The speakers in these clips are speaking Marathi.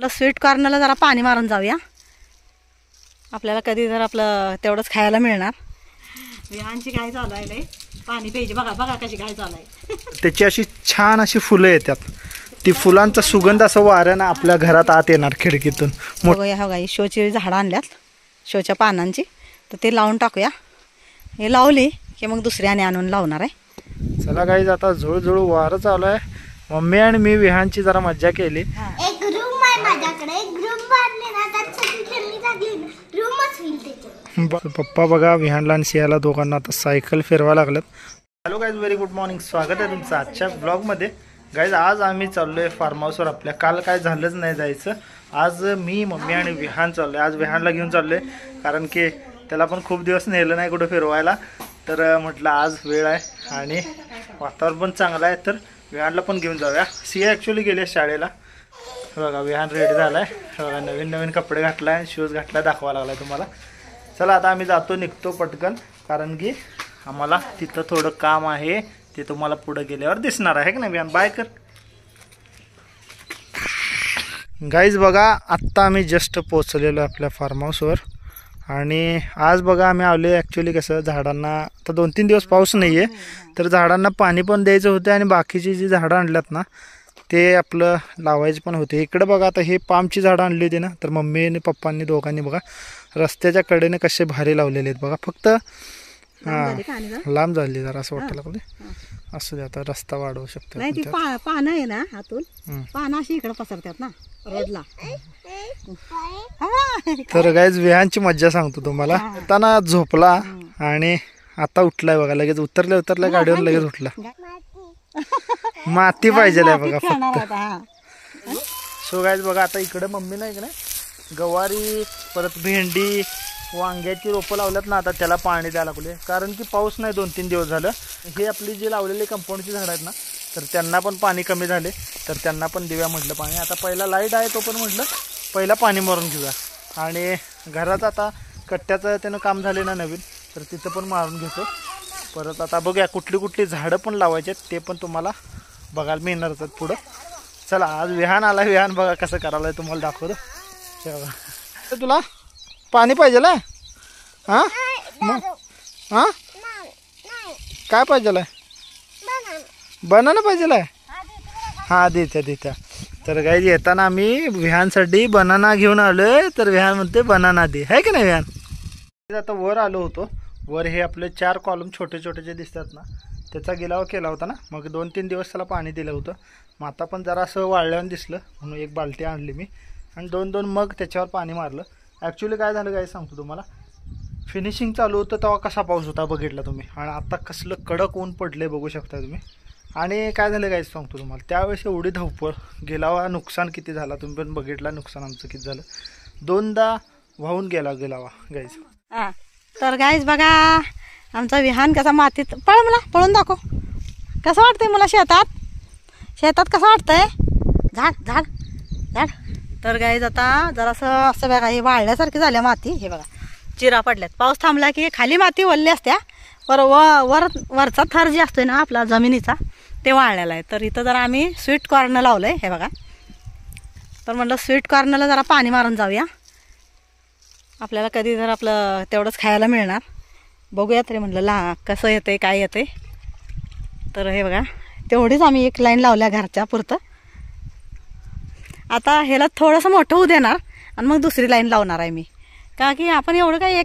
स्वीट कॉर्नरला जरा पाणी मारून जाऊया. आपल्याला कधी जर आपलं तेवढंच खायला मिळणार. विहानची काय चालू आहे, पाणी पाहिजे. बघा बघा कशी काय चालू आहे. त्याची अशी छान अशी फुलं येतात. ती फुलांचा सुगंध असं वाऱ्यानं आपल्या घरात आत येणार खिडकीतून. बघा शोची झाडं आणल्यात, शोच्या पानांची. तर ते लावून टाकूया. हे लावली की मग दुसऱ्याने आणून लावणार आहे. चला गाईज, आता झुळझुळ वारं चालू आहे. मम्मी आणि मी विहानची जरा मज्जा केली. एक रूम आहे माझ्याकडे, एक रूम बांधले ना, त्यात सगळी खेळणी टाकली, रूमच होईल त्याच्यात. पप्पा बघा विहानला आणि सियाला दोघांना आता सायकल फिरवा लागल्यात. Hello guys, very good morning. स्वागत आहे तुमचं आजच्या ब्लॉगमध्ये. गाईज आज आम्ही चाललोय फार्म हाऊसवर. आपल्या काल काय झालंच नाही जायचं. आज मी, मम्मी आणि विहान चाललोय. आज विहानला घेऊन चाललोय कारण की त्याला पण खूप दिवस नेलं नाही कुठं फिरवायला. तर म्हटलं आज वेळ आहे आणि वातावरण पण चांगलं आहे, तर विहानला पण घेऊन जाऊया. सिया ॲक्च्युली गेले शाळेला. बघा विहान रेडी झाला आहे. बघा नवीन नवीन कपडे घातला आहे, शूज घातला, दाखवा लागला तुम्हाला. चला आता आम्ही जातो, निघतो पटकन, कारण की आम्हाला तिथं थोडं काम आहे. ते तुम्हाला पुढे गेल्यावर दिसणार आहे की नाही विहान. बाय कर. गाईज बघा आत्ता आम्ही जस्ट पोचलेलो आपल्या फार्म हाऊसवर. आणि आज बघा आम्ही आलो ॲक्च्युली कसं झाडांना आता 2-3 दिवस पाऊस नाही आहे, तर झाडांना पाणी पण द्यायचं होतं आणि बाकीची जी झाडं आणल्यात ना ते आपलं लावायचं पण होते. इकडे बघा आता हे पामची झाडं आणली होती ना, तर मम्मी आणि पप्पांनी दोघांनी बघा रस्त्याच्या कडेने कसे भारी लावलेले आहेत बघा. फक्त लांब झाली जरा असं वाटायला लागले. असं आता रस्ता वाढवू शकतो. नाही ती पानं आहे ना हातून, पानं अशी इकडे पसरतात ना रोडला. तर गाईज विहानची मज्जा सांगतो तुम्हाला. आता झोपला आणि आता उठलाय बघा. लगेच उतरल्या गाडीवर लगेच उठला. माती पाहिजे बघा फक्त. सो गाईज बघा आता इकडे मम्मी नाही इकडे गवारी, परत भेंडी, वांग्याची रोपं लावल्यात ना. आता त्याला पाणी द्यायला लागले कारण की पाऊस नाही 2-3 दिवस झालं. हे आपली जी लावलेली कंपाऊंडची झाडं आहेत ना, तर त्यांना पण पाणी कमी झाले, तर त्यांना पण देऊया म्हटलं पाणी. आता पहिला लाईट आहे तो पण म्हटलं पहिला पाणी मारून घेऊया. आणि घरात आता कट्ट्याचं त्यानं काम झाले ना नवीन, तर तिथं पण मारून घेतो. परत आता बघूया कुठली झाडं पण लावायचे आहेत, ते पण तुम्हाला बघायला मिळणार आहेत पुढं. चला आज विहान आला. विहान बघा कसं करायला तुम्हाला दाखवतो. तुला पाणी पाहिजे ना? हां मग हां काय पाहिजे? बनाना पाहिजे? हां देत्या. तर काही येताना आम्ही विहानसाठी बनाना घेऊन आलोय. तर विहान म्हणते बनाना दे, आहे की नाही विहान. आता वर आलो होतो. वर हे आपले 4 कॉलम छोटे छोटे जे दिसतात ना, त्याचा गिलावा केला होता ना. मग 2-3 दिवस त्याला पाणी दिलं होतं. मग आता पण जरा असं वाळल्यावर दिसलं म्हणून एक बाल्टी आणली मी आणि 2-2 मग त्याच्यावर पाणी मारलं. ॲक्च्युली काय झालं काय सांगतो तुम्हाला. फिनिशिंग चालू होतं तेव्हा कसा पाऊस होता बघितला तुम्ही, आणि आता कसलं कडक ऊन पडले बघू शकता तुम्ही. आणि काय झालं काय सांगतो तुम्हाला, त्यावेळेस एवढी धावपळ, गिलावा नुकसान किती झाला तुम्ही पण बघितला. नुकसान आमचं किती झालं, 2दा वाहून गेला गिलावा गाईज. तर गाईज बघा आमचा विहान कसा मातीत पळून दाखव कसं वाटतंय मला. शेतात कसं वाटतंय. झाड. तर गाईज आता जरासं असं बघा हे वाळल्यासारखी झाल्या माती. हे बघा चिरा पडल्यात. पाऊस थांबला की खाली माती वल्ली असत्या, पर वरचा थर जे असतोय ना आपला जमिनीचा ते वाळलेला आहे. तर इथं जरा आम्ही स्वीट कॉर्न लावलंय. हे बघा, तर म्हटलं स्वीट कॉर्नरला जरा पाणी मारून जाऊया. आपल्याला कधी जर आपलं तेवढंच खायला मिळणार. बघूया तरी म्हटलं कसं येतंय काय येतंय. तर हे बघा तेवढीच आम्ही एक लाईन लावल्या घरच्या पुरतं. आता ह्याला थोडंसं मोठं होऊ देणार आणि मग दुसरी लाईन लावणार आहे मी. का की आपण एवढं काही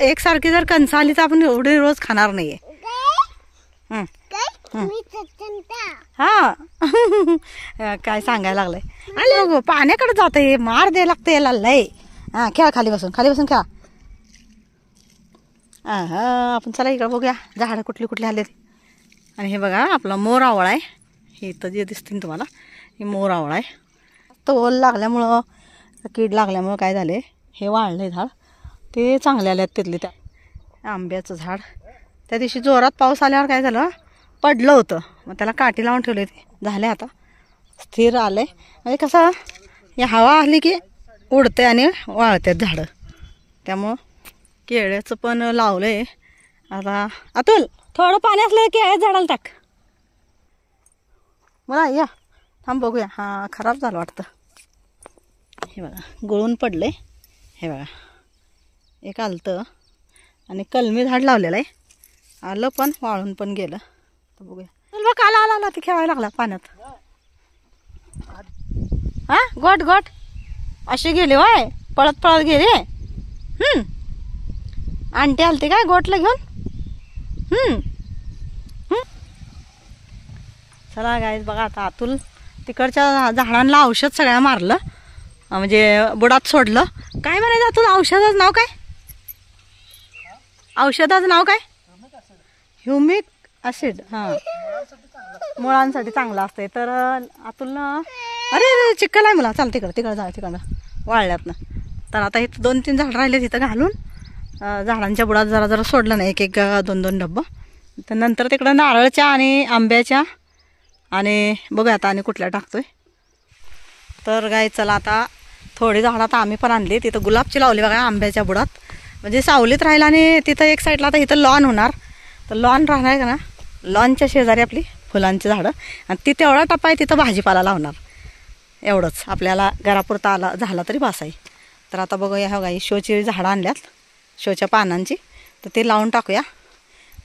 एकसारखी जर कणसं आली तर आपण एवढी रोज खाणार नाहीये. हा काय सांगायला लागलंय. आणि पाण्याकडे जात मार द्यायला लागतं याला लय. हा खेळा, खाली बसून खेळा. आपण चला इकडे बघूया झाडं कुठली आले. आणि हे बघा आपला मोर आवळा आहे. हे इथं जे दिसतील तुम्हाला हे मोर आवळा आहे. तो ओल लागल्यामुळं कीड लागल्यामुळं काय झाले हे वाळले झाड. ते चांगले आले आहेत तिथले. त्या आंब्याचं झाड त्या दिवशी जोरात पाऊस आल्यावर काय झालं पडलं होतं. मग त्याला काठी लावून ठेवले. ते झाले आता स्थिर आले. म्हणजे कसं या हवा आली की उडते आणि वाळतात झाडं. त्यामुळं केळ्याचं पण लावलंय. आता अतुल थोडं पाणी असलं की केळ्या झाडाला टाक. मला या थांब बघूया. हां खराब झालं वाटतं. हे बघा गळून पडले. हे बघा एक आलतं आणि कलमी झाड लावलेलं आहे. आलं पण वाळून पण गेलं. तर बघूया. चल बघ आला आला आला ते खेळायला लागला पाण्यात. हा गोट गोट असे गेले होय पळत पळत गेले. आंटी आलते काय गोटला घेऊन. चला गाईज बघा आता अतुल तिकडच्या झाडांना औषध सगळ्या मारलं म्हणजे बुडात सोडलं. काय म्हणायचं अतुल औषधाचं नाव काय. औषधाचं नाव काय. Humic acid. हां मुळांसाठी चांगलं असते. तर अतुलनं अरे चिखल आहे मला चाल तिकडं जा तिकडं वाळल्यातनं. तर आता इथं 2-3 झाड राहिले तिथं घालून झाडांच्या बुडात जरा जरा सोडलं नाही. एक 2-2 डब्बं. तर नंतर तिकडं नारळच्या आणि आंब्याच्या आणि बघूया आता आणि कुठल्या टाकतोय. तर गाय चला आता थोडी झाडं आता आम्ही पण आणली. तिथं गुलाबची लावली बघा आंब्याच्या बुडात म्हणजे सावलीत राहिला. आणि तिथं एक साईडला आता इथं लॉन होणार. तर लॉन राहणार आहे का ना लॉनच्या शेजारी आपली फुलांची झाडं आणि ती तेवढा टप्पा आहे तिथं भाजीपाला लावणार. एवढंच आपल्याला घरापुरता आला झाला तरी बास आहे. तर आता बघूया ह्या गाई शोची झाडं आणल्यात शोच्या पानांची. तर ते लावून टाकूया.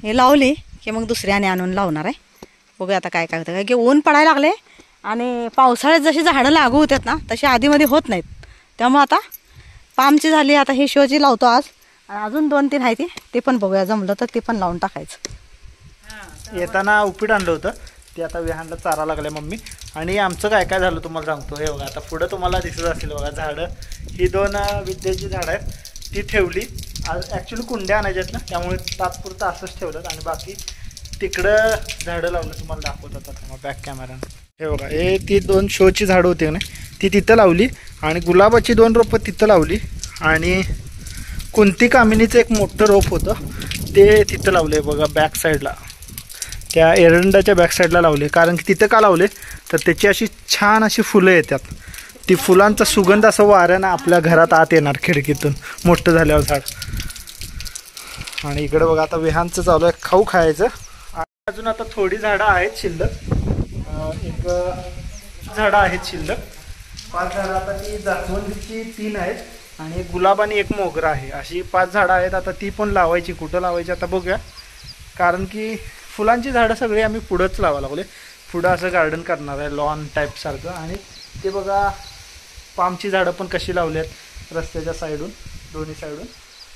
हे लावली की मग दुसऱ्याने आणून लावणार आहे. बघूया आता काय काय होतं. काय की ऊन पडायला लागले आणि पावसाळ्यात जशी झाडं लागू होतात ना तशी आधीमध्ये होत नाहीत. त्यामुळे आता पामची झाली आता हे शोची लावतो आज. आणि अजून 2-3 आहे ते पण बघूया जमलं तर ते पण लावून टाकायचं. येताना उपीट आणलं होतं ते आता विहानला चारा लागलाय मम्मी. आणि आमचं काय काय झालं तुम्हाला सांगतो. हे बघा आता पुढं तुम्हाला दिसत असेल बघा झाडं. ही 2 विद्येची झाडं आहेत ती ठेवली. आज ॲक्च्युली कुंड्या आणायच्यात ना त्यामुळे तात्पुरतं असंच ठेवलं. आणि बाकी तिकडं झाडं लावलं तुम्हाला दाखवतात आता बॅक कॅमेरानं. हे बघा हे ती 2 शोची झाडं होती ना ती तिथं लावली. आणि गुलाबाची 2 रोपं तिथं लावली. आणि कुंती कामिनीचं एक मोठं रोप होतं ते तिथं लावले बघा बॅक साईडला त्या एरंडाच्या बॅक साईडला लावले. कारण की तिथं का लावले तर त्याची अशी छान अशी फुलं येतात. ती फुलांचा सुगंध असं वाऱ्यानं आपल्या घरात आत येणार खिडकीतून मोठं झाल्यावर झाड. आणि इकडे बघा आता विहानचं चालू आहे खाऊ खायचं. अजून आता थोडी झाडं आहेत शिल्लक. एक झाडं आहेत शिल्लक 5 झाडं. आता ती जास्वंदीची 3 आहेत आणि एक गुलाब आणि एक मोगरा आहे. अशी 5 झाडं आहेत. आता ती पण लावायची. कुठं लावायची आता बघूया. कारण की फुलांची झाडं सगळी आम्ही पुढंच लावा लागले. पुढं असं गार्डन करणार आहे लॉन टाईपसारखं. आणि ते बघा पामची झाडं पण कशी लावली आहेत रस्त्याच्या साईडून दोन्ही साईडून.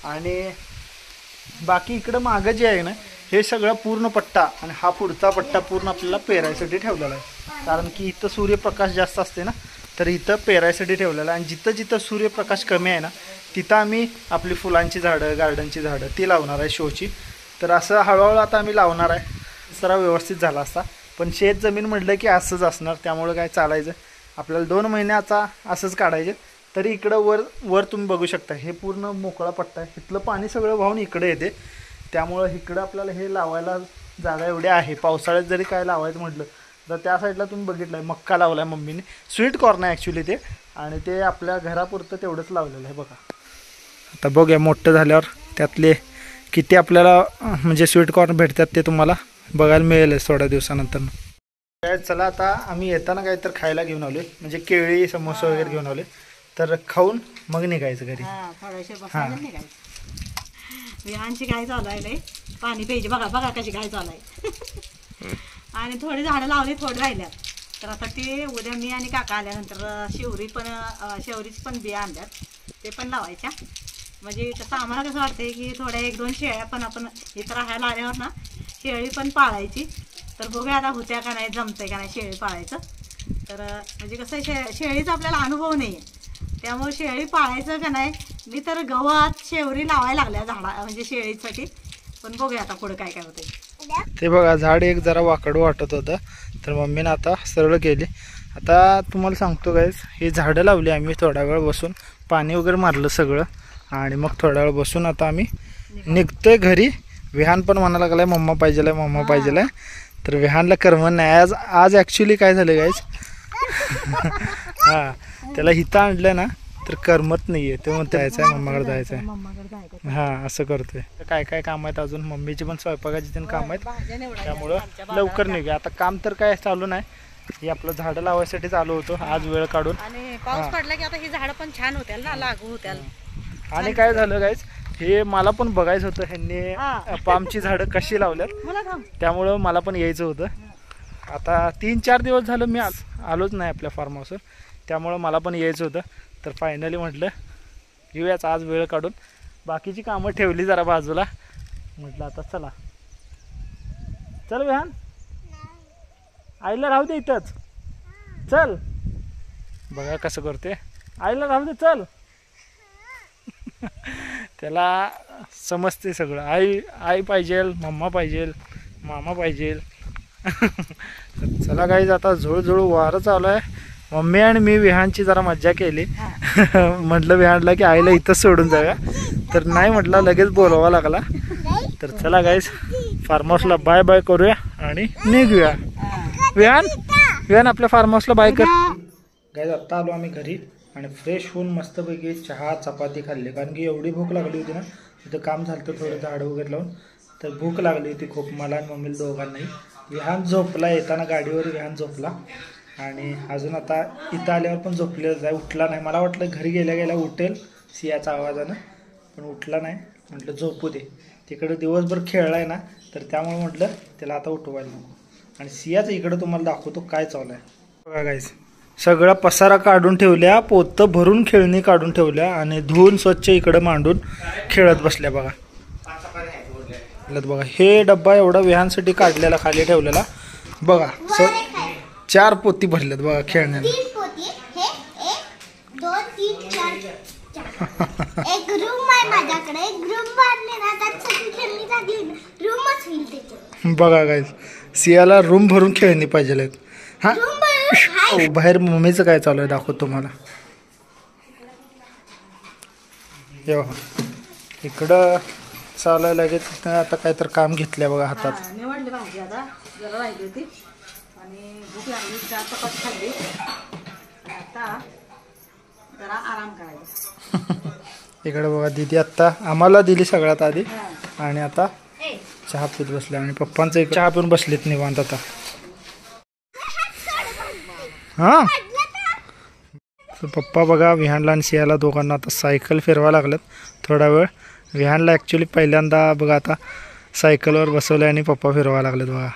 आणि बाकी इकडं मागं जे आहे ना हे सगळं पूर्ण पट्टा आणि हा पुढचा पट्टा पूर्ण आपल्याला पेरायसाठी ठेवलेला आहे. कारण की इथं सूर्यप्रकाश जास्त असते ना तर इथं पेरायसाठी ठेवलेलं आहे. आणि जिथं जिथं सूर्यप्रकाश कमी आहे ना तिथं आम्ही आपली फुलांची झाडं गार्डनची झाडं ती लावणार आहे शोची. तर असं हळूहळू आता आम्ही लावणार आहे. जरा व्यवस्थित झाला असता पण शेत जमीन म्हटलं की असंच असणार. त्यामुळं काय चालायचं आपल्याला 2 महिन्याचा असंच काढायचं. तरी इकडं वर तुम्ही बघू शकता हे पूर्ण मोकळा पट्टा आहे. इथलं पाणी सगळं वाहून इकडे येते. त्यामुळं इकडं आपल्याला हे लावायला जागा एवढी आहे. पावसाळ्यात जरी काय लावायचं म्हटलं तर त्या साईडला तुम्ही बघितलं आहे मक्का लावला आहे मम्मीने. स्वीट कॉर्न आहे ॲक्च्युली ते. आणि ते आपल्या घरापुरतं तेवढंच लावलेलं आहे बघा. आता बघूया मोठं झाल्यावर त्यातले किती आपल्याला म्हणजे स्वीट कॉर्न भेटतात ते तुम्हाला बघायला मिळेलच थोड्या दिवसानंतर. चला आता आम्ही येताना काहीतरी खायला घेऊन आले म्हणजे केळी समोसा वगैरे घेऊन आले. तर खाऊन मग निघायचं घरी. विहानची गाय चालू आहे पाणी प्यायची. बघा बघा कशी गाय चालू आहे. आणि थोडी झाडं लावली थोडी राहिल्यात. तर आता ते उद्या मी आणि काका आल्यानंतर शेवरीची पण बिया आणल्यात ते पण लावायच्या. म्हणजे कसं आम्हाला कसं वाटतंय की थोड्या 1-2 शेळ्या पण आपण इथं राहायला आल्यावर ना शेळी पण पाळायची. तर बघूया आता होत्या का नाही जमतंय का नाही शेळी पाळायचं. तर म्हणजे कसं शेळीचा आपल्याला अनुभव नाही आहे त्यामुळे शेळी पाळायचं का नाही. मी तर गव्हात शेवरी लावायला लागल्या झाडा म्हणजे शेळीसाठी. पण बघूया आता पुढे काय काय होतंय. ते बघा झाड एक जरा वाकडं वाटत होतं तर मम्मीनं आता सरळ केली. आता तुम्हाला सांगतो गाईस ही झाडं लावली आम्ही थोडा वेळ बसून पाणी वगैरे मारलं सगळं. आणि मग थोडा वेळ बसून आता आम्ही निघतोय घरी. विहान पण म्हणायला लागलाय मम्मा पाहिजेलाय मम्मा पाहिजेलाय. तर विहानला करमत नाही. आज ॲक्च्युली काय झालं गाईस हां त्याला हिथं आणलं ना तर करमत नाही आहे. ते म्हणते जायचं आहे मम्माकडे जायचं आहे. हां असं करतोय. काय काय काम आहेत अजून मम्मीची पण स्वयंपाकाची पण काम आहेत. त्यामुळं लवकर निघूया. आता काम तर काय चालू नाही हे आपलं झाडं लावायसाठीच आलो होतो आज वेळ काढून. आणि पाऊस पडला की आता ही झाडं पण छान होत्याल ना, लागू होत्याल. आणि काय झालं गाईज, हे मला पण बघायचं होतं ह्यांनी पामची झाडं कशी लावल्यात, त्यामुळं मला पण यायचं होतं. आता 3-4 दिवस झालं मी आलोच नाही आपल्या फार्म हाऊसवर, त्यामुळं मला पण यायचं होतं. तर फायनली म्हटलं येऊयाच आज वेळ काढून. बाकीची कामं ठेवली जरा बाजूला, म्हटलं आता चला. चल विहान, आईला राहू दे इथंच, चल. बघा कसं करते, आईला राहू दे चल. त्याला समजते सगळं, आई पाहिजे, मम्मा पाहिजे, मामा पाहिजे. चला गाईज, आता झुळझुळ वारं चालू आहे. मम्मी आणि मी विहानची जरा मज्जा केली. म्हटलं विहानला की आईला इथंच सोडून जाऊया, तर नाही म्हटलं, लगेच बोलवावा लागला. तर चला गाईज, फार्म हाऊसला बाय बाय करूया आणि निघूया. विहान आपल्या फार्म हाऊसला बाय कर. गाईज आत्ता आलो आम्ही घरी आणि फ्रेश होऊन मस्तपैकी चहा चपाती खाल्ली, कारण की एवढी भूक लागली होती ना. इथं काम झालं होतं थोडं झाडं वगैरे लावून, तर भूक लागली होती खूप मला आणि मम्मीला दोघांनाही. विहान झोपला, येताना गाडीवर विहान झोपला आणि अजून आता इथं आल्यावर पण झोपलेलं जाय, उठला नाही. मला वाटलं घरी गेल्या गेल्या उठेल सियाच्या आवाजानं, पण उठला नाही. म्हटलं झोपू दे, तिकडं दिवसभर खेळला आहे ना, तर त्यामुळे म्हटलं त्याला आता उठवायला नको. आणि सियाचं इकडं तुम्हाला दाखवतो काय चालू आहे. बघा गाईस, सगळा पसारा काढून ठेवल्या, पोतं भरून खेळणी काढून ठेवल्या आणि धुवून स्वच्छ इकडं मांडून खेळत बसल्या. बघा बघा, हे डब्बा एवढा विहानसाठी काढलेला, खाली ठेवलेला. बघा 4 पोती भरल्यात बघा खेळण्याला. 3 पोती, हे 1 2 3 4. एक रूम आहे माझ्याकडे, एक रूम बांधली ना, त्यात सगळी खेळणी टाकली, रूमच होईल त्याच्यात. बघा गाईस, सियाला रूम भरून खेळणी पाहिजे आहेत. हा बाहेर मम्मीचं काय चालू आहे दाखवतो तुम्हाला. इकडं चालू आहे लगेच. आता काय तर काम घेतलंय बघा हातात. निवडली भाजी आता, जरा राहिली होती आणि भूक लागली, 4 चपाती खाल्ली. आता जरा आराम करायचा. इकडे बघा, दीदी आत्ता आम्हाला दिली सगळ्यात आधी आणि आता चहा पीत बसले आणि पप्पांचं एक चहा पिऊन बसलेत निवांत आता. हां, तर पप्पा बघा विहानला आणि सियाला दोघांना आता सायकल फिरवा लागल्यात थोडा वेळ. विहानला ॲक्च्युली पहिल्यांदा बघा आता सायकलवर बसवलं आणि पप्पा फिरवा लागलेत बघा.